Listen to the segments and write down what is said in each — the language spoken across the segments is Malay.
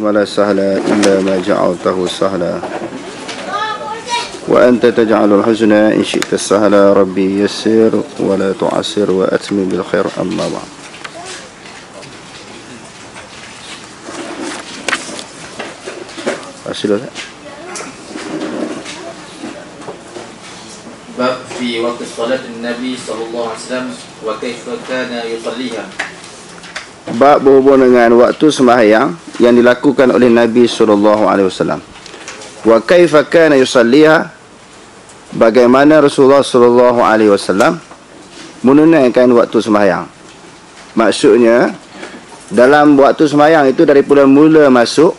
ولا سهل إلا ما جعلته سهلا وأنت تجعل الحزن إن شئت السهلا ربي يسر ولا تعسر وأتمم بالخير أما بعد. باب في وقت صلاة النبي صلى الله عليه وسلم وكيف كان يصليها. Bab berhubung dengan waktu sembahyang yang dilakukan oleh Nabi sallallahu alaihi wasallam. Wa kaifa kana yusalliha, bagaimana Rasulullah sallallahu alaihi wasallam menunaikan waktu sembahyang. Maksudnya dalam waktu sembahyang itu daripada mula masuk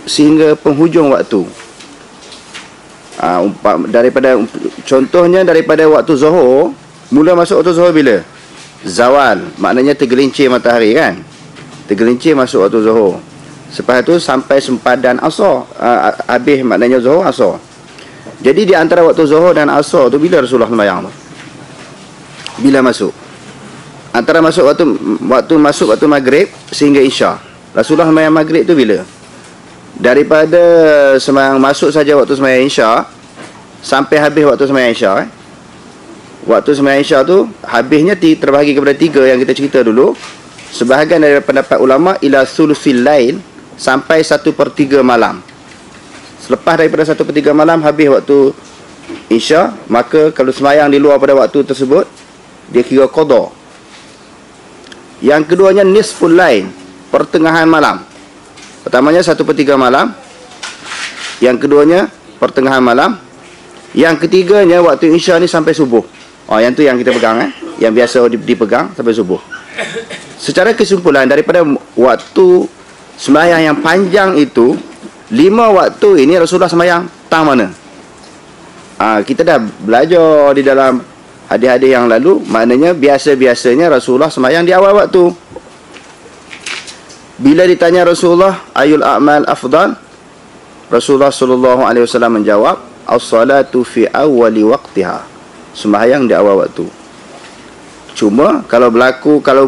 sehingga penghujung waktu. Contohnya daripada waktu zuhur, mula masuk waktu zuhur bila? Zawal, maknanya tergelincir matahari kan, tergelincir masuk waktu zuhur. Lepas tu sampai sempadan asar, habis maknanya zuhur asar. Jadi di antara waktu zuhur dan asar tu bila Rasulullah sembahyang tu? Bila masuk? Antara masuk waktu maghrib sehingga isya. Rasulullah sembahyang maghrib tu bila? Daripada sembahyang masuk saja waktu sembahyang isya sampai habis waktu sembahyang isya. Waktu sembahyang isya tu habisnya terbahagi kepada 3 yang kita cerita dulu. Sebahagian dari pendapat ulama ila sulusil lail, sampai 1/3 malam. Selepas daripada 1/3 malam habis waktu isya, maka kalau sembahyang di luar pada waktu tersebut dia kira qada. Yang keduanya nisful lail, pertengahan malam. Pertamanya 1/3 malam, yang keduanya pertengahan malam, yang ketiganya waktu isya ni sampai subuh. Yang tu yang kita pegang, yang biasa dipegang sampai subuh. Secara kesimpulan daripada waktu sembahyang yang panjang itu, 5 waktu ini Rasulullah sembahyang tang mana? Kita dah belajar di dalam hadis-hadis yang lalu, maknanya biasa-biasanya Rasulullah sembahyang di awal waktu. Bila ditanya Rasulullah ayul a'mal afdal, Rasulullah sallallahu alaihi wasallam menjawab as-salatu fi awwali waqtiha, sembahyang di awal waktu. Cuma kalau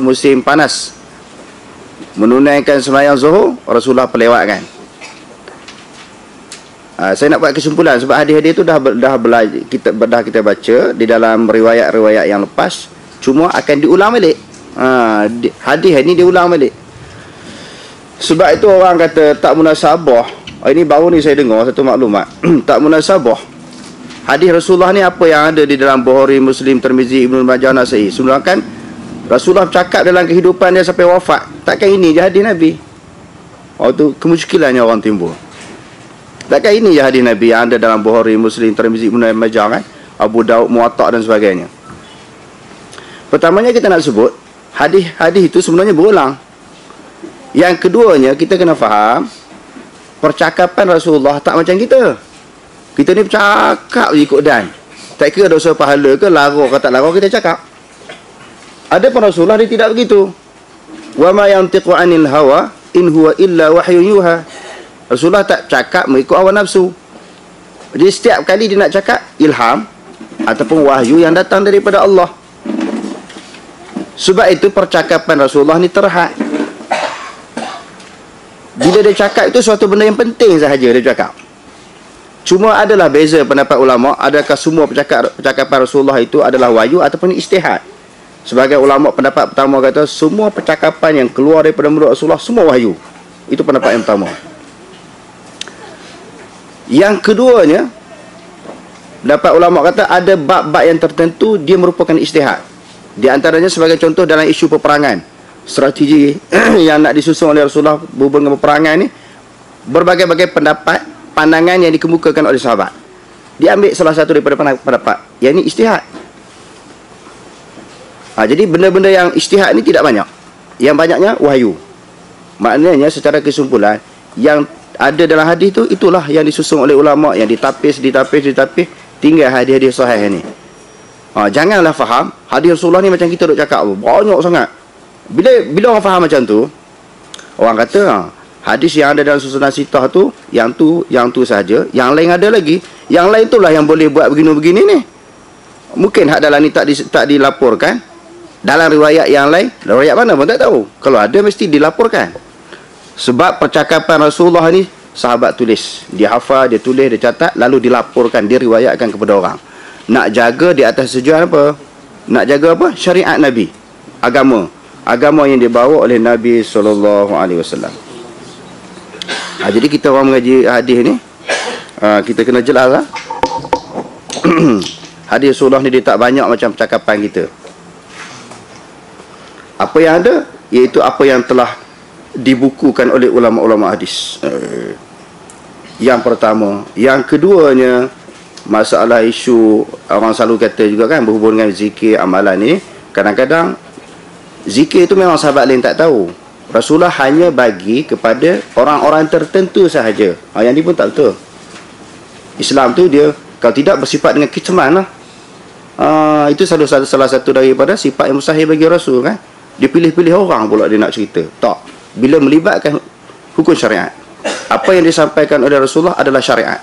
musim panas menunaikan sembahyang zuhur, Rasulullah pelewatkan. Saya nak buat kesimpulan sebab hadis-hadis itu dah kita baca di dalam riwayat-riwayat yang lepas, cuma akan diulang balik. Hadis ini diulang balik. Sebab itu orang kata tak munasabah. Ini baru ni saya dengar satu maklumat. Tak munasabah. Hadis Rasulullah ni apa yang ada di dalam Bukhari, Muslim, Tirmizi, Ibnu Majah, Nasa'i. Sebenarnya kan Rasulullah cakap dalam kehidupan dia sampai wafat. Takkan ini je hadis Nabi? Tu kemusykilannya orang timbul. Takkan ini je hadis Nabi yang ada dalam Bukhari, Muslim, Tirmizi, Ibnu Majah kan? Abu Daud, Muwatta dan sebagainya. Pertamanya kita nak sebut hadis itu sebenarnya berulang. Yang keduanya kita kena faham percakapan Rasulullah tak macam kita. Kita ni bercakap je ikut dan. Tak kira dosa pahala ke, lara ke tak lara, kita cakap. Ada pun Rasulullah dia tidak begitu. Wa ma yantiqu 'anil hawa in huwa illa wahyun yuha. Rasulullah tak cakap mengikut hawa nafsu. Jadi setiap kali dia nak cakap ilham ataupun wahyu yang datang daripada Allah. Sebab itu percakapan Rasulullah ni terhad. Bila dia cakap itu suatu benda yang penting sahaja dia cakap. Cuma adalah beza pendapat ulama, adakah semua percakapan Rasulullah itu adalah wahyu ataupun ijtihad. Sebagai ulama pendapat pertama kata semua percakapan yang keluar daripada mulut Rasulullah semua wahyu. Itu pendapat yang pertama. Yang keduanya, pendapat ulama kata ada bab-bab yang tertentu dia merupakan ijtihad. Di antaranya sebagai contoh dalam isu peperangan, strategi yang nak disusun oleh Rasulullah berhubung dengan peperangan ni, berbagai-bagai pandangan yang dikemukakan oleh sahabat. Dia ambil salah satu daripada pendapat, yang ini ijtihad. Jadi benda-benda yang ijtihad ni tidak banyak. Yang banyaknya wahyu. Maknanya secara kesimpulan, yang ada dalam hadis tu itulah yang disusun oleh ulama, yang ditapis, tinggal hadis-hadis sahih ni. Janganlah faham hadis Rasulullah ni macam kita duk cakap banyak sangat. Bila orang faham macam tu, orang kata hadis yang ada dalam susunan sitah tu yang tu saja, yang lain ada lagi. Yang lain itulah yang boleh buat begini-begini ni. Mungkin hak dalam ni tak dilaporkan. Dalam riwayat yang lain, riwayat mana pun tak tahu. Kalau ada mesti dilaporkan. Sebab percakapan Rasulullah ni sahabat tulis. Dia hafal, dia tulis, dia catat, lalu dilaporkan, diriwayatkan kepada orang. Nak jaga di atas tujuan apa? Nak jaga apa? Syariat Nabi. Agama yang dibawa oleh Nabi SAW. Jadi kita orang mengaji hadis ni, kita kena jelas lah. Hadis Rasulullah ni dia tak banyak macam percakapan kita. Apa yang ada, iaitu apa yang telah dibukukan oleh ulama-ulama hadis. Yang pertama. Yang keduanya, masalah isu orang selalu kata juga kan, berhubung dengan zikir, amalan ni, kadang-kadang zikir itu memang sahabat lain tak tahu. Rasulullah hanya bagi kepada orang-orang tertentu sahaja. Yang ni pun tak betul. Islam tu dia, kalau tidak bersifat dengan kitman lah. Itu salah satu daripada sifat yang mustahil bagi Rasul kan. Dia pilih-pilih orang pula dia nak cerita. Tak. Bila melibatkan hukum syariat, apa yang disampaikan oleh Rasulullah adalah syariat,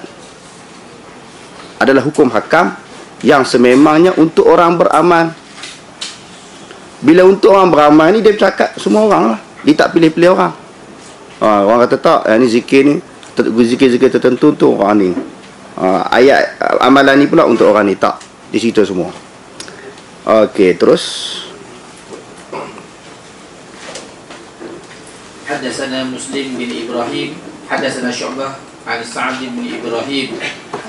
adalah hukum hakam yang sememangnya untuk orang beramal. Bila untuk orang beramal ni, dia bercakap semua orang lah. Dia tak pilih-pilih orang. Orang kata tak, ni zikir ni, zikir-zikir tertentu untuk orang ni. Ayat amalan ni pula untuk orang ni. Tak, di situ semua. Okey, terus. حدثنا مسلم بن إبراهيم حدثنا شعبة عن سعد بن إبراهيم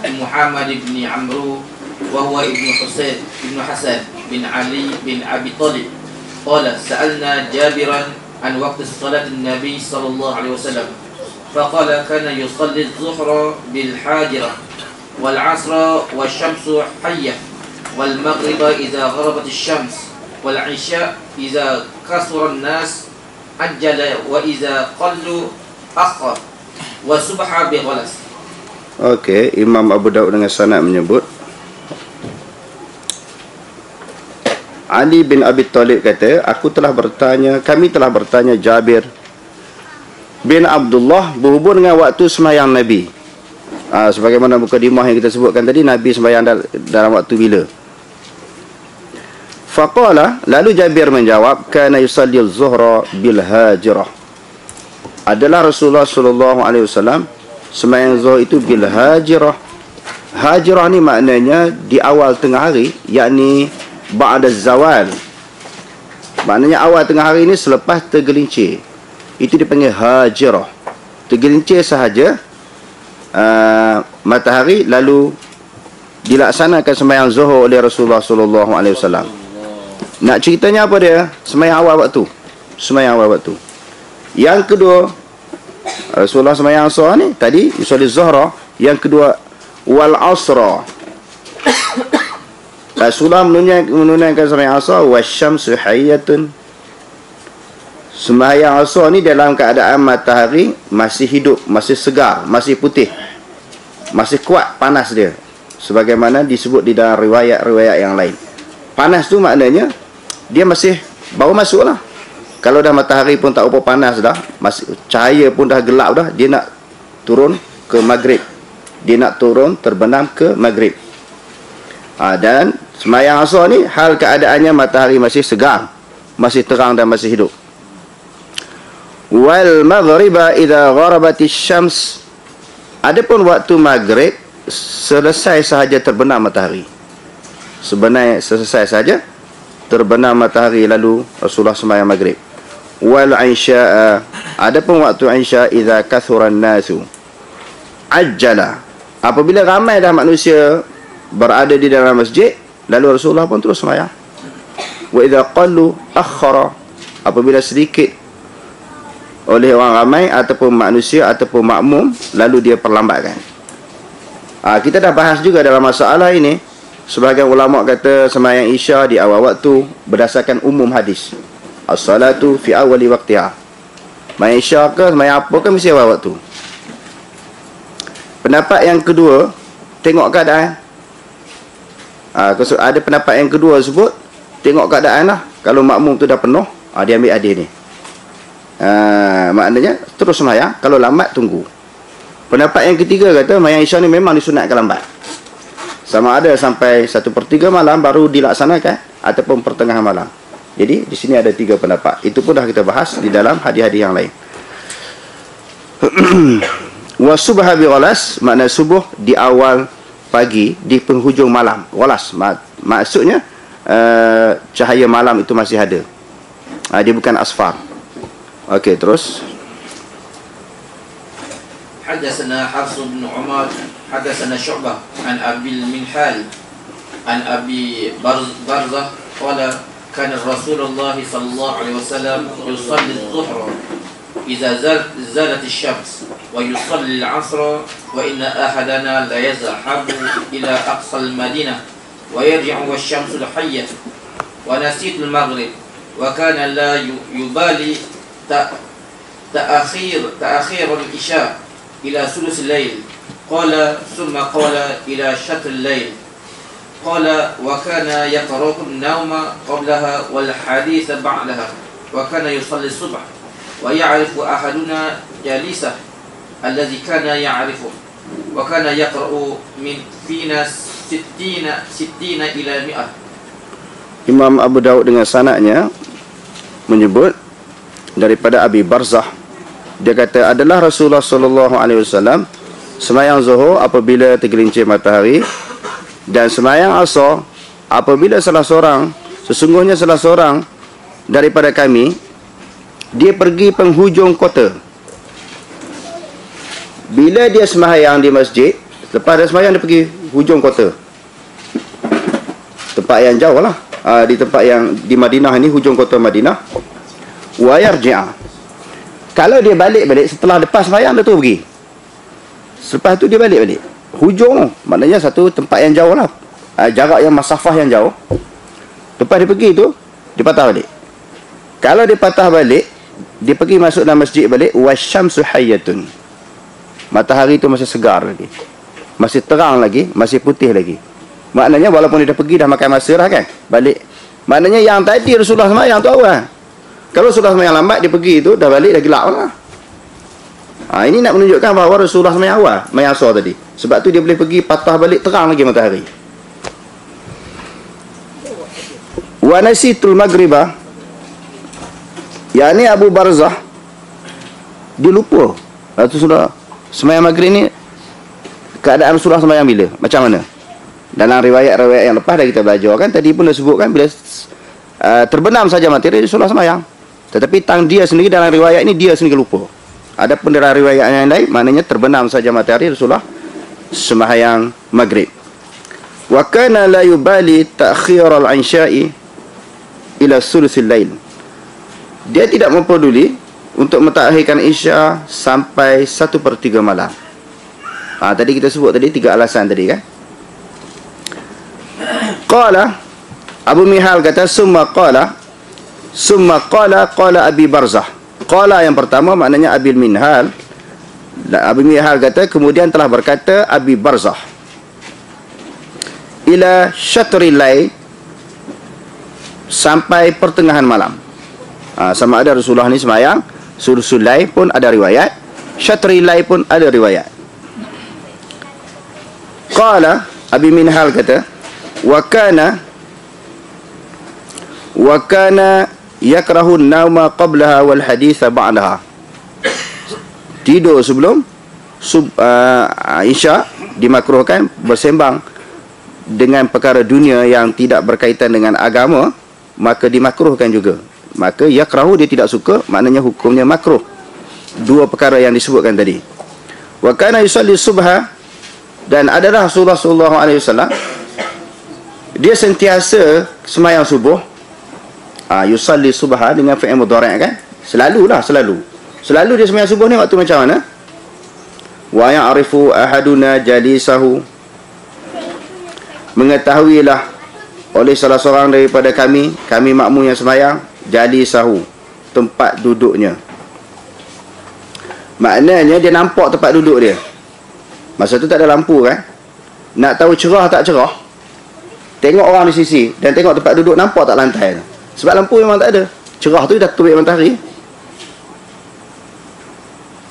عن محمد بن عمرو وهو ابن حسن بن علي بن أبي طالب قال سألنا جابرا عن وقت صلاة النبي صلى الله عليه وسلم فقال كان يصلي الظهر بالحاجرة والعصر والشمس حية والمغرب إذا غربت الشمس والعشاء إذا كثر الناس ajjala wa iza qallu akhar wa subha bi ghalas. Okey, Imam Abu Daud dengan sanad menyebut Ali bin Abi Talib kata, kami telah bertanya Jabir bin Abdullah berhubung dengan waktu sembahyang Nabi. Sebagaimana mukadimah yang kita sebutkan tadi, Nabi sembahyang dalam waktu bila? Faqala, lalu Jabir menjawab, kana yusalli az-zuhra bil hajirah. Adalah Rasulullah sallallahu alaihi wasallam sembahyang zuhur itu bil hajirah. Hajirah ni maknanya di awal tengah hari, yakni ba'da zawal. Maknanya awal tengah hari ni selepas tergelincir. Itu dipanggil hajirah. Tergelincir sahaja matahari, lalu dilaksanakan sembahyang zuhur oleh Rasulullah sallallahu alaihi wasallam. Nak ceritanya apa dia? Sembahyang awal waktu. Sembahyang awal waktu. Yang kedua, Rasulullah sembahyang asar ni tadi yusolli zuhra. Yang kedua, wal asra. Rasulullah menunaikan sembahyang asar wasyamsu hayyatun. Sembahyang asar ni dalam keadaan matahari masih hidup, masih segar, masih putih, masih kuat panas dia, sebagaimana disebut di dalam riwayat-riwayat yang lain. Panas tu maknanya dia masih baru masuk lah. Kalau dah matahari pun tak apa panas dah, masih cahaya pun dah gelap dah, dia nak turun ke maghrib, dia nak turun terbenam ke maghrib. Dan sembahyang asar ni hal keadaannya matahari masih segar, masih terang dan masih hidup. Wal maghriba idza gharabatis syams. Adapun waktu maghrib selesai sahaja terbenam matahari. Sebenarnya selesai saja terbenam matahari, lalu Rasulullah sembahyang maghrib. Wal isya, adapun waktu isya idza kathuran nasu ajjala. Apabila ramai dah manusia berada di dalam masjid, lalu Rasulullah pun terus sembahyang. Wa idza qallu akhara, apabila sedikit oleh orang ramai ataupun manusia ataupun makmum, lalu dia perlambatkan. Kita dah bahas juga dalam masalah ini. Sebahagian ulama kata sembahyang isya di awal waktu berdasarkan umum hadis. As-salatu fi awali waqtiha. Sembahyang isya ke sembahyang apa ke mesti awal waktu. Pendapat yang kedua, tengok keadaan. Ada pendapat yang kedua sebut tengok keadaan lah. Kalau makmum tu dah penuh, dia ambil hadis ni. Maknanya terus sembahyang, kalau lambat tunggu. Pendapat yang ketiga kata sembahyang isya ni memang disunatkan lambat. Sama ada sampai 1/3 malam baru dilaksanakan ataupun pertengahan malam. Jadi di sini ada 3 pendapat. Itu pun dah kita bahas di dalam hadis-hadis yang lain. Wa subha bi ghalas, makna subuh di awal pagi, di penghujung malam. Ghalas maksudnya cahaya malam itu masih ada. Dia bukan asfar. Okey, terus. حدثنا حفص بن عمر حدثنا شعبة عن أبي المنهال عن أبي برزة قال كان رسول الله صلى الله عليه وسلم يصلي الظهر إذا زالت الشمس ويصلي العصر وإن أحدنا لا يذهب إلى أقصى المدينة ويرجع والشمس حية ونسيت المغرب وكان لا يبالي تأخير العشاء إلى ثلث الليل قال ثم قال إلى شطر الليل قال وكان يقرأ النوم قبلها والحديث بعدها وكان يصلي الصبح ويعرف أحدنا جالسه الذي كان يعرفه وكان يقرأ من فينا 60 إلى 100. Imam Abu Daud dengan sanadnya menyebut daripada Abi Barzah, dia kata adalah Rasulullah sallallahu alaihi wasallam sembahyang zuhur apabila tergelincir matahari, dan sembahyang asar apabila sesungguhnya salah seorang daripada kami dia pergi penghujung kota. Bila dia sembahyang di masjid, lepas dia sembahyang dia pergi hujung kota, tempat yang jauh lah, di tempat yang di Madinah ini, hujung kota Madinah. Wa yarji'a, kalau dia balik setelah lepas sembahyang dia tu pergi, selepas tu dia balik hujung, maknanya satu tempat yang jauh lah, jarak yang masafah yang jauh. Lepas dia pergi tu dia patah balik. Kalau dia patah balik, dia pergi masuk dalam masjid balik, wasyamsu hayyatun, matahari tu masih segar lagi, masih terang lagi, masih putih lagi. Maknanya walaupun dia dah pergi, dah makan masa dah kan, balik. Maknanya yang tadi Rasulullah sembahyang tu awal. Kalau Rasulullah sembahyang lambat, dia pergi tu dah balik, dah gelap lah. Ini nak menunjukkan bahawa Rasulullah sembahyang awal, sembahyang asar tadi. Sebab tu dia boleh pergi patah balik, terang lagi matahari. Wa nasitul maghribah, yakni Abu Barzah dia lupa Rasulullah sembahyang maghrib ni, keadaan Rasulullah sembahyang bila, macam mana. Dalam riwayat-riwayat yang lepas dah kita belajar kan, tadi pun dah sebutkan bila terbenam saja matahari Rasulullah sembahyang. Tetapi dia sendiri dalam riwayat ini dia sendiri lupa. Adapun dalam riwayat yang lain maknanya terbenam saja matahari Rasulullah sembahyang maghrib. Wa kana la yubali ta'khir al-'isha'i ila thuluthil lail, dia tidak memperduli untuk mentakhirkan isya sampai 1/3 malam. Tadi kita sebut tadi 3 alasan tadi kan. Qala, Abu Mihal kata summa qala Abi Barzah. Qala yang pertama maknanya Abi Minhal. Abi Mihal kata kemudian telah berkata Abi Barzah, ila syatril lail, sampai pertengahan malam. Sama ada Rasulullah ni sembahyang sulusul lail pun ada riwayat, syatril lail pun ada riwayat. Qala, Abi Minhal kata wa kana yakrahu an-nauma qablaha wal haditha ba'daha, tidur sebelum isya dimakruhkan, bersembang dengan perkara dunia yang tidak berkaitan dengan agama maka dimakruhkan juga. Maka yakrahu dia tidak suka, maknanya hukumnya makruh. Dua perkara yang disebutkan tadi. Wa kana yusalli subha, dan adalah Rasulullah sallallahu alaihi wasallam dia sentiasa sembahyang subuh. Yusalli subha dengan fi'il mudhari' kan, selalu dia sembahyang subuh ni waktu macam mana. Wa ya'rifu ahaduna jalisahu, mengetahuilah oleh salah seorang daripada kami makmum yang sembahyang, jalisahu, tempat duduknya. Maknanya dia nampak tempat duduk dia. Masa tu tak ada lampu kan, nak tahu cerah tak cerah, tengok orang di sisi dan tengok tempat duduk, nampak tak lantai tu. Sebab lampu memang tak ada, cerah tu dah terbit matahari.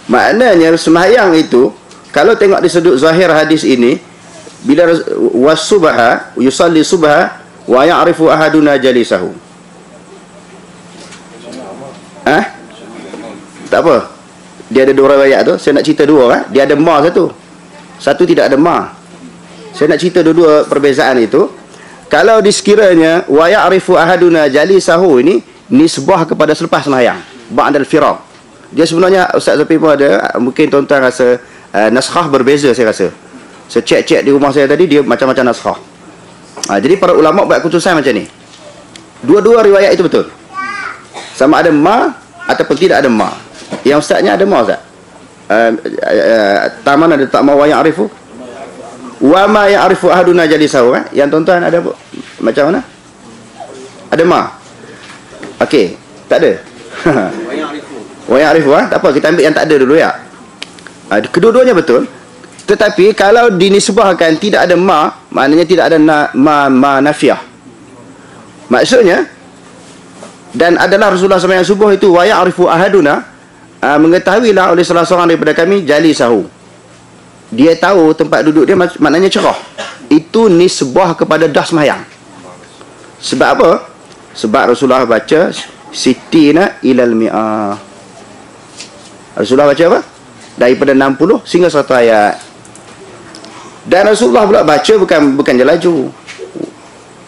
Maknanya sembahyang itu, kalau tengok di sudut zahir hadis ini, bila wasubha yusalli subha wa ya'rifu ahaduna jalisahu, tak apa, Dia ada dua riwayat tu. Saya nak cerita dua kan. Dia ada ma satu. Satu tidak ada ma. Saya nak cerita dua-dua perbezaan itu. Kalau disekiranya wa ya'rifu ahaduna jalisahu ini nisbah kepada selepas sembahyang, ba'dal firaq. Dia sebenarnya Ustaz Zafi pun ada, mungkin tuan-tuan rasa naskhah berbeza saya rasa. Saya cek-cek di rumah saya tadi dia macam-macam naskhah. Jadi para ulama buat keputusan macam ni. Dua-dua riwayat itu betul. Sama ada ma ataupun tidak ada ma. Yang ustaznya ada ma Ustaz. Taman ada tak ma wa ya'rifu. Wa ma ya'rifu ahaduna jalisahu kan? Yang tuan-tuan ada apa? Macam mana? Ada ma? Okey, tak ada. Wa ya'rifu tak apa, kita ambil yang tak ada dulu ya. Kedua-duanya betul. Tetapi kalau dinisbahkan tidak ada ma, maknanya tidak ada ma nafiyah. Maksudnya dan adalah Rasulullah SAW yang subuh itu wa ya'rifu ahaduna, mengetahuilah oleh salah seorang daripada kami jalisahu. Dia tahu tempat duduk dia, maknanya cerah. Itu nisbah kepada dah sembahyang. Sebab apa? Sebab Rasulullah baca sitina ilal mi'ah. Rasulullah baca apa? Daripada 60 sehingga 100 ayat. Dan Rasulullah pula baca bukan je laju.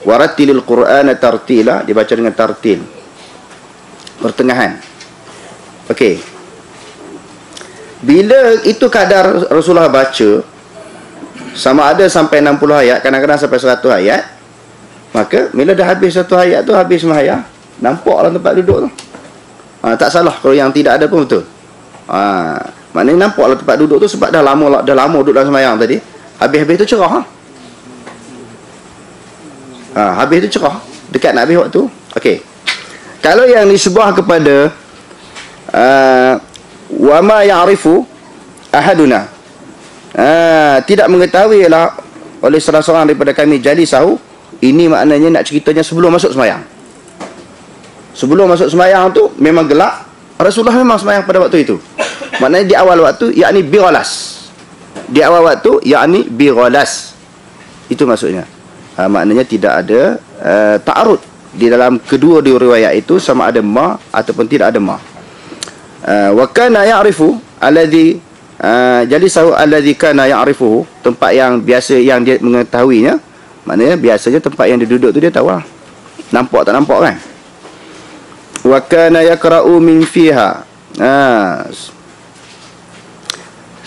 Warattilil Qur'ana tartila, dibaca dengan tartil. Pertengahan. Okey. Bila itu kadar Rasulullah baca, sama ada sampai 60 ayat, kadang-kadang sampai 100 ayat, maka bila dah habis 1 ayat tu, habis sembahyang, nampaklah tempat duduk tu. Tak salah kalau yang tidak ada pun betul. Maknanya nampaklah tempat duduk tu sebab dah lama duduk dalam sembahyang tadi. Habis-habis tu cerah. Habis tu cerah, dekat nak habis waktu. Okey. Kalau yang nisbah kepada wa ma ya'rifu ahaduna, tidak mengetahui lah oleh salah seorang daripada kami jalisahu, ini maknanya nak ceritanya sebelum masuk sembahyang. Sebelum masuk sembahyang tu memang gelap. Rasulullah memang sembahyang pada waktu itu. Maknanya di awal waktu, yakni bighalas. Di awal waktu, yakni bighalas. Itu maksudnya. Maknanya tidak ada ta'arud di dalam kedua riwayat itu, sama ada ma ataupun tidak ada ma. Wa kana ya'rifu alladhi jalisahu alladhi kana ya'rifuhu, tempat yang biasa yang dia mengetahuinya. Maknanya biasanya tempat yang dia duduk tu dia tahu lah. Nampak tak nampak kan? Wa kana yaqra'u min fiha.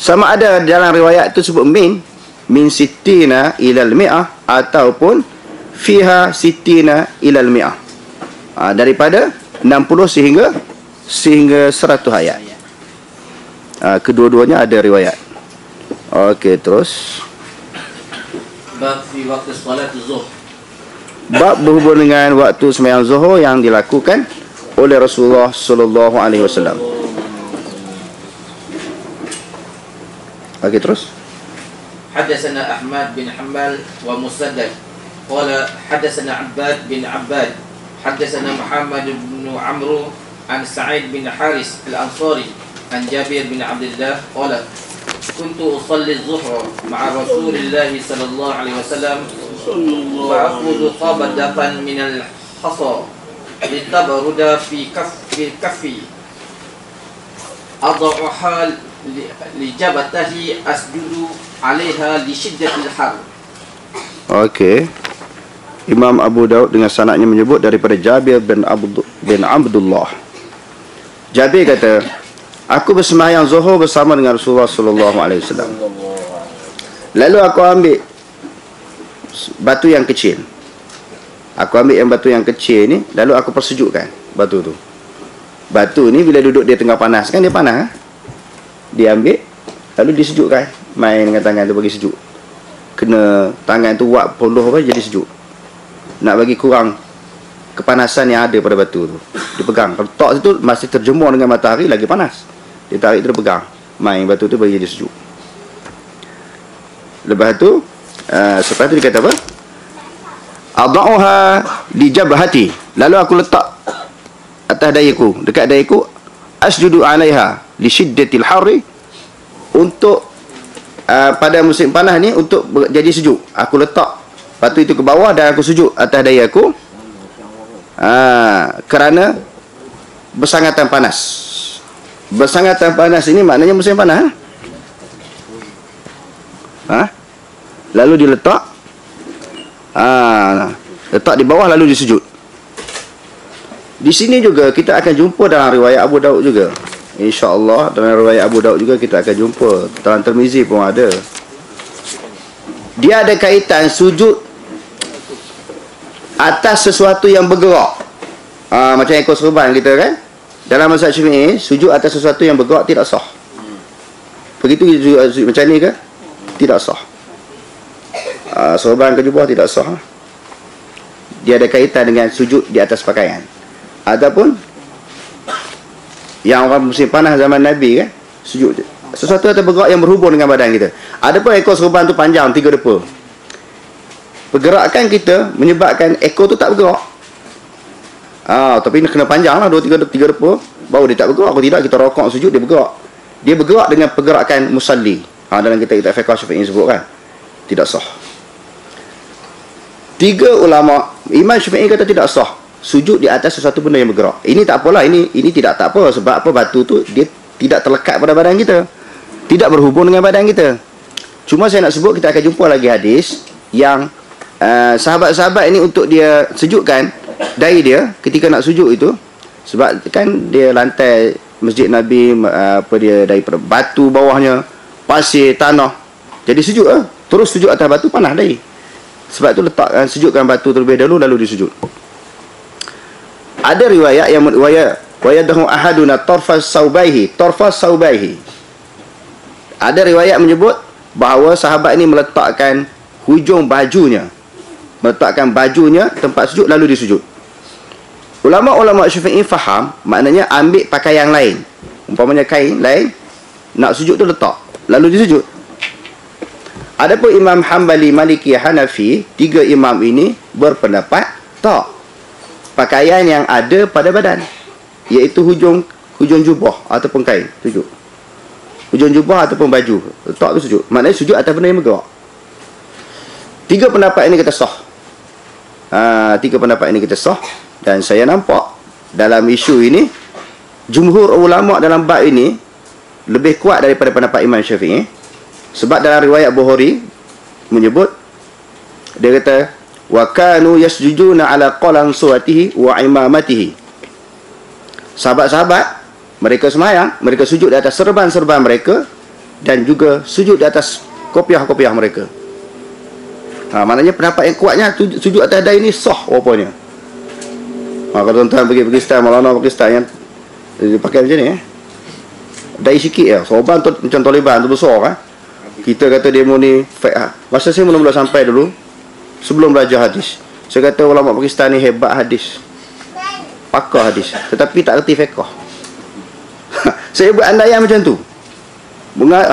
Sama ada dalam riwayat tu sebut min sittina ilal mi'ah ataupun fiha sittina ilal mi'ah. Daripada 60 sehingga 100 ayat. Kedua-duanya ada riwayat. Okey, terus Bab fi waktu salat zuhur. Bab berhubung dengan waktu sembahyang zuhur yang dilakukan oleh Rasulullah sallallahu alaihi wasallam. Okey, terus. حدثنا أحمد بن حنبل ومسدد قال حدثنا عباد بن عباد حدثنا محمد بن عمرو عن سعيد بن حارث الأنصاري عن جابر بن عبد الله قال كنت أصلي الظهر مع رسول الله صلى الله عليه وسلم وأخذ قبضة من الحصى لتبرد في كفي أضعها لجبته أسجد عليها لشدة الحر. Okey. Imam Abu Daud dengan sanadnya menyebut daripada Jabir bin Abdullah. Jabir kata, aku bersembahyang zuhur bersama dengan Rasulullah sallallahu alaihi wasallam. Lalu aku ambil batu yang kecil. Aku ambil yang batu yang kecil ni, lalu aku persejukkan batu tu. Batu ni bila duduk dia tengah panas kan, dia panas. Dia ambil lalu disejukkan, main dengan tangan tu bagi sejuk. Kena tangan tu wak puluh apa jadi sejuk. Nak bagi kurang kepanasan yang ada pada batu tu. Dia pegang. Kalau tok situ masih terjemur dengan matahari lagi panas. Dia tarik tu, dia pegang. Main batu tu bagi jadi sejuk. Lepas tu setelah tu dia kata apa? Adauha li jabhati. Lalu aku letak atas dahiku, dekat dahiku, asjudu 'alaiha li shiddatil harri, untuk pada musim panas ni untuk jadi sejuk. Aku letak batu itu ke bawah dan aku sujud atas dahi aku kerana bersangatan panas. Bersangatan panas ini maknanya musim panas. Lalu diletak, letak di bawah lalu disujud. Di sini juga kita akan jumpa dalam riwayat Abu Daud juga. InsyaAllah dalam riwayat Abu Daud juga kita akan jumpa. Dalam Tirmizi pun ada. Dia ada kaitan sujud atas sesuatu yang bergerak. Macam ekor serban kita kan. Dalam mazhab Syafi'i, sujud atas sesuatu yang bergerak tidak sah. Begitu macam ni ke? Tidak sah. Serban ke jubah tidak sah. Dia ada kaitan dengan sujud di atas pakaian. Ataupun yang orang musim panas zaman Nabi kan, sujud sesuatu yang bergerak yang berhubung dengan badan kita. Adapun ekor serban tu panjang 3 depa. Pergerakan kita menyebabkan ekor tu tak bergerak. Tapi kena panjang lah 2-3 depa baru dia tak bergerak. Kalau tidak kita rokok sujud dia bergerak. Dia bergerak dengan pergerakan musalli. Dalam kitab fiqh Syafi'i sebut kan, tidak sah. 3 ulama Imam Syafi'i kata tidak sah sujud di atas sesuatu benda yang bergerak. Ini tak apalah, ini tidak apa. Sebab apa? Batu tu dia tidak terlekat pada badan kita, tidak berhubung dengan badan kita. Cuma saya nak sebut, kita akan jumpa lagi hadis yang sahabat-sahabat ini untuk dia sejukkan dari dia ketika nak sujud itu. Sebab kan dia lantai masjid Nabi, dia daripada batu bawahnya pasir, tanah. Jadi sujud terus sujud atas batu panas dari. Sebab tu letakkan sujudkan batu terlebih dahulu lalu disujud. Ada riwayat yang wayadahu ahaduna tarfas saubaihi. Ada riwayat menyebut bahawa sahabat ini meletakkan hujung bajunya, tempat sujud lalu disujud. Ulama-ulama Syafi'i faham maknanya ambil pakaian lain, umpamanya kain lain, nak sujud tu letak lalu disujud. Adapun Imam Hanbali, Maliki, Hanafi, 3 imam ini berpendapat tak, pakaian yang ada pada badan, iaitu hujung jubah ataupun kain, sujud. Hujung jubah ataupun baju, letak tu sujud. Maknanya sujud atas benda yang bergerak. 3 pendapat ini kita sah. 3 pendapat ini kita sah. Dan saya nampak dalam isu ini jumhur ulama dalam bab ini lebih kuat daripada pendapat Imam Syafi'i. Sebab dalam riwayat Bukhari menyebut, dia kata wa kanu yasjuduna ala qalan suratihi wa imamatihi. Sahabat-sahabat mereka semayang, mereka sujud di atas serban-serban mereka dan juga sujud di atas kopiah-kopiah mereka. Maknanya pendapat yang kuatnya sujud atas dahi ini sah rupanya. Kalau tuan-tuan pergi Pakistan, Maulana Pakistan yang dia pakai macam ni dahi sikit sorban tu macam Taliban tu besar kan. Kita kata demo ni masa saya mula-mula sampai dulu sebelum belajar hadis, saya kata ulama Pakistan ni hebat hadis, pakar hadis, tetapi tak reti fiqh. Saya buat andaian macam tu.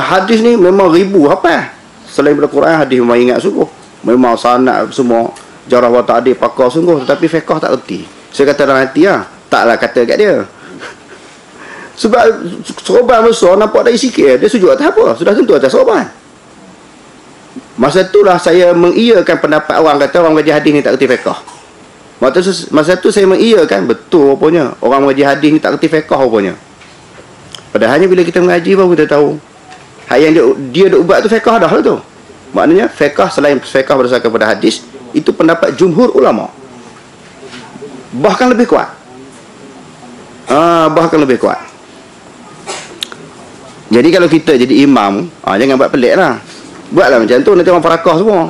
Hadis ni memang ribu hafal. Selain daripada Quran, hadis memang ingat sungguh. Memang sanad semua, jarah wa ta'dil pakar sungguh, tetapi fiqh tak reti. Saya kata dalam hati taklah kata kat dia. Sebab sorban besar nampak dari sikit dia sujud atas apa? Sudah tentu atas sorban. Masa itulah saya mengiyakan pendapat orang kata orang mengaji hadis ni tak reti fiqh. Masa tu saya mengiyakan betul rupanya orang mengaji hadis ni tak reti fiqh rupanya. Padahalnya bila kita mengaji baru kita tahu hak yang dia duk buat tu fiqh dah lah tu. Maknanya fiqh selain fiqh berdasarkan pada hadis, itu pendapat jumhur ulama. Bahkan lebih kuat. Bahkan lebih kuat. Jadi kalau kita jadi imam, jangan buat pelik lah. Buatlah macam tu, nanti orang parakah semua.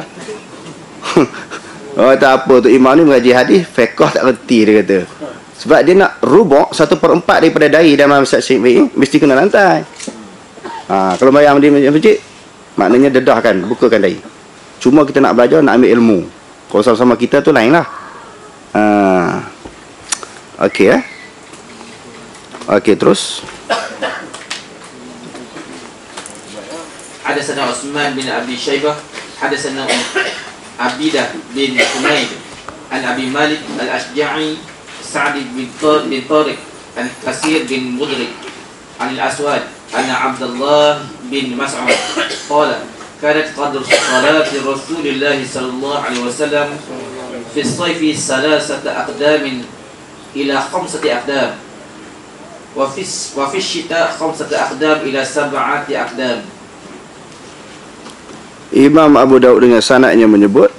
Tak apa tu, imam ni mengaji hadis, fiqh tak reti dia kata. Sebab dia nak rubuk 1/4 daripada dahi dalam mazhab Syafi'i mesti kena lantai. Kalau bayang di masjid, maknanya dedahkan, bukakan dahi. Cuma kita nak belajar, nak ambil ilmu. Kalau sama-sama kita tu lain lah. Okey Okey, terus. Hadatsana Utsman bin Abi Syaibah, hadatsana Abidah bin Humaid, an Abi Malik al-Ashja'i, Sa'd bin Tariq, an Kasir bin Mudrik, an al-Aswad, anna Abdullah bin Mas'ud qala kanat qadr salati Rasulillah sallallahu alaihi wasallam fi as-sayfi 3 aqdam ila 5 aqdam wa fi syita 5 aqdam ila 7 aqdam. Imam Abu Daud dengan sanadnya menyebut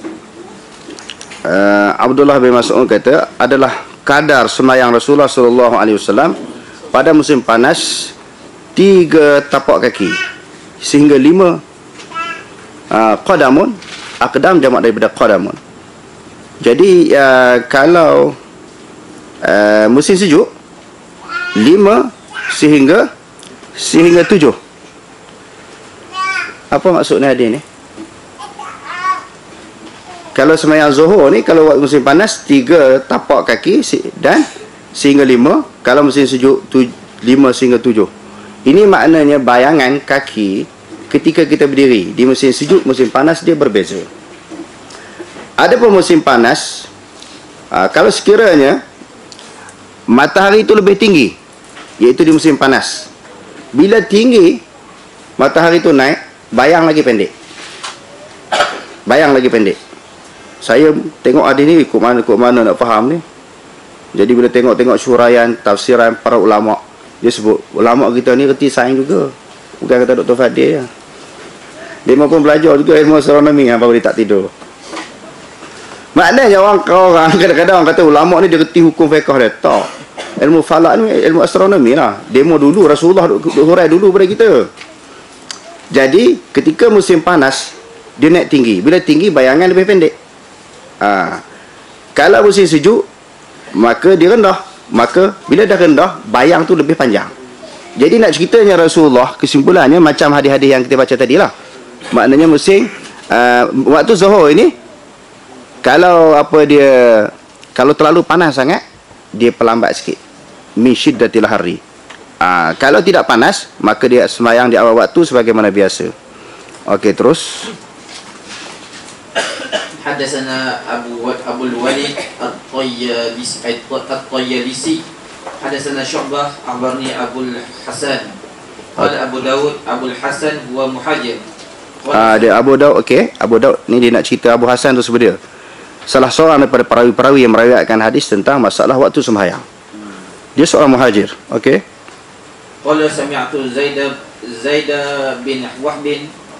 Abdullah bin Mas'ud kata adalah kadar sembahyang Rasulullah sallallahu alaihi wasallam pada musim panas 3 tapak kaki sehingga 5 qadamun. Aqdam jamak daripada qadamun. Jadi kalau musim sejuk 5 sehingga 7. Apa maksudnya hadis ni? Kalau sembahyang zuhur ni, kalau waktu musim panas 3 tapak kaki dan sehingga 5. Kalau musim sejuk 5 sehingga 7. Ini maknanya bayangan kaki ketika kita berdiri. Di musim sejuk, musim panas dia berbeza. Adapun musim panas, kalau sekiranya matahari itu lebih tinggi, iaitu di musim panas, bila tinggi matahari itu naik, bayang lagi pendek. Bayang lagi pendek. Saya tengok hadis ni ikut mana nak faham ni. Jadi bila tengok syuraian tafsiran para ulama, dia sebut ulama kita ni reti sains juga. Bukan kata Dr. Fadil ya. Dia pun belajar juga ilmu astronomi baru dia tak tidur. Maknanya orang kadang-kadang orang kata ulama ni dia reti hukum fiqh dia. Tak. Ilmu falak ni ilmu astronomi lah. Demo dulu Rasulullah duk hurai dulu pada kita. Jadi ketika musim panas dia naik tinggi. Bila tinggi bayangan lebih pendek. Kalau musim sejuk maka dia rendah. Maka bila dah rendah bayang tu lebih panjang. Jadi nak ceritanya Rasulullah, kesimpulannya macam hadis-hadis yang kita baca tadi lah. Maknanya musim waktu zuhur ini, kalau kalau terlalu panas sangat dia pelambat sikit. Min syiddatil harri. Kalau tidak panas maka dia sembahyang di awal waktu sebagaimana biasa. Okey, terus. Hadatsana Abul Walid At-Tayyalisi hadatsana Syu'bah akhbarni Abul Hasan qala Abu Daud Abul Hasan huwa muhajir. Dia Abu Daud. Okey, Abu Daud ni dia nak cerita Abu Hasan tu sebenarnya salah seorang daripada perawi-perawi yang meriwayatkan hadis tentang masalah waktu sembahyang. Dia seorang muhajir. Okey. Qala sami'tu Zaid bin Wahb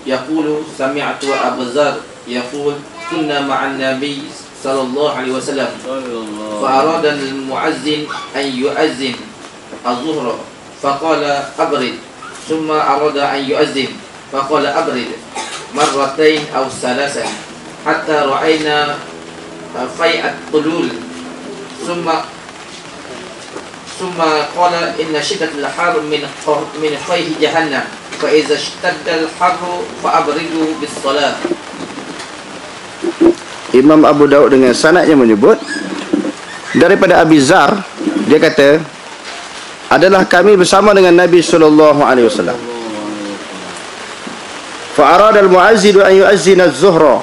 yaqulu sami'tu Abu Dzar yaqul kunna ma'an nabiy sallallahu alaihi wasallam fa arada al-mu'azzin an yu'azzin az-zuhra faqala abrid thumma arada an yu'azzin faqala abrid marratain aw thalathan hatta ra'ayna fai'at tulul thumma qala inna shiddatal har min fayhi jahannam fa idza ishtadda al-har fa abridu bis-salat. Imam Abu Daud dengan sanadnya menyebut daripada Abi Dzar, dia kata adalah kami bersama dengan Nabi sallallahu alaihi wasallam. Fa arada al-mu'azzin an yu'azzina az-zuhra.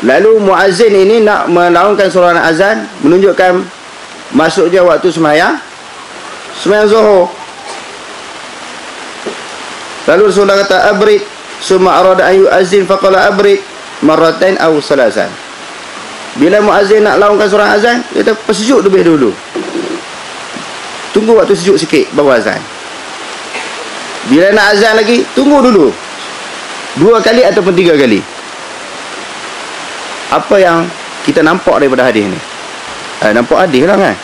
Lalu muazzin ini nak melaungkan soralan azan menunjukkan masuknya waktu sembahyang zuhur. Lalu Rasulullah kata abrid, summa arada an yu'azzin faqala abrid marratain aw salasan. Bila muazzin nak laungkan soralan azan, dia kata persejuk lebih dulu. Tunggu waktu sejuk sikit baru azan. Bila nak azan lagi, tunggu dulu 2 kali ataupun 3 kali. Apa yang kita nampak daripada hadis ni? Nampak hadis lah kan?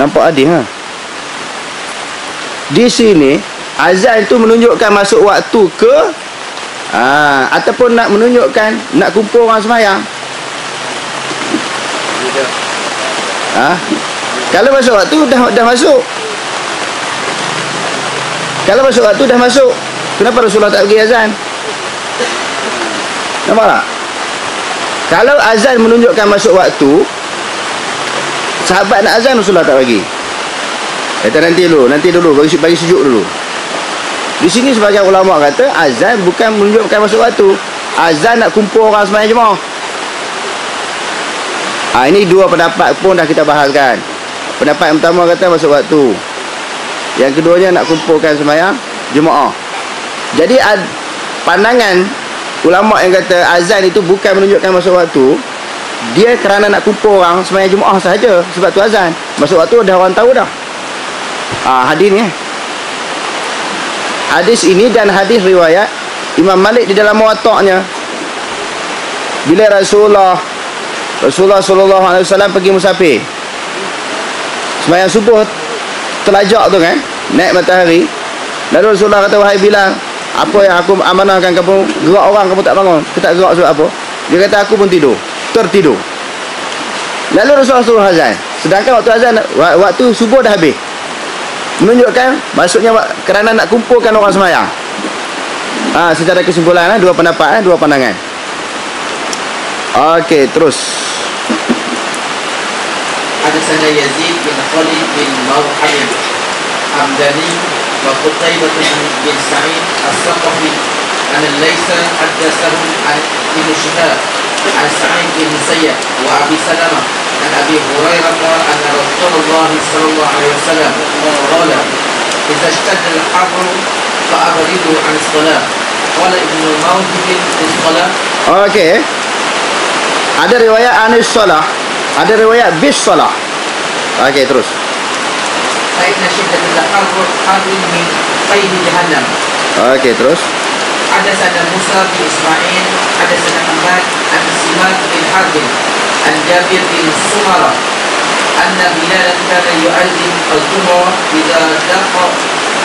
Nampak hadis ha? Di sini azan itu menunjukkan masuk waktu ke ataupun nak menunjukkan nak kumpul orang sembahyang. Kalau masuk waktu dah masuk. Kalau masuk waktu dah masuk. Kenapa Rasulullah tak bagi azan? Nampak tak? Kalau azan menunjukkan masuk waktu, sahabat nak azan Rasulullah tak bagi. Kata nanti dulu bagi sejuk dulu. Di sini sebagian ulama kata azan bukan menunjukkan masuk waktu. Azan nak kumpul orang sembahyang jemaah. Ini 2 pendapat pun dah kita bahaskan. Pendapat yang pertama kata masuk waktu. Yang keduanya nak kumpulkan sembahyang jemaah. Jadi pandangan ulama yang kata azan itu bukan menunjukkan masuk waktu, dia kerana nak kumpul orang sembahyang jemaah sahaja, sebab tu azan. Masuk waktu dah orang tahu dah. Hadis ni. Hadis ini dan hadis riwayat Imam Malik di dalam Muwatta'nya. Bila Rasulullah sallallahu alaihi wasallam pergi musafir, sembahyang subuh telajak tu kan, naik matahari. Lalu Rasulullah kata, wahai Bilal, apa yang aku amanahkan kamu, gerak orang kamu tak bangun. Kita tak gerak sebab apa? Dia kata, aku pun tertidur. Lalu Rasulullah suruh azan. Sedangkan waktu azan, waktu subuh dah habis. Menunjukkan maksudnya kerana nak kumpulkan orang sembahyang. Secara kesimpulan, dua pendapat, dua pandangan. Okey, terus. حدثنا يزيد بن خالد بن موحد حمداني وقتيبة بن سعيد الثقفي أن الليث حدثهم عن ابن شهاب عن سعيد بن المسيب وأبي سلمة عن أبي هريرة أن رسول الله صلى الله عليه وسلم قال إذا اشتد الحر فأبردوا عن الصلاة قال ابن موهب للصلاة. Okey. Ada riwayat anis salah, ada riwayat bis salah. Okey, terus. فإن شدة الحر حر من قيد جهنم. Okey, terus. حدثنا موسى بن إسماعيل حدثنا حماد عن سماك بن حرب عن جابر بن سمرة أن بلالا كان يؤذن الظهر إذا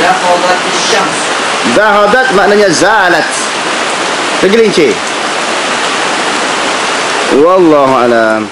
دخلت الشمس. Zahadat maknanya zalat, tergelincir. Wallahu alam.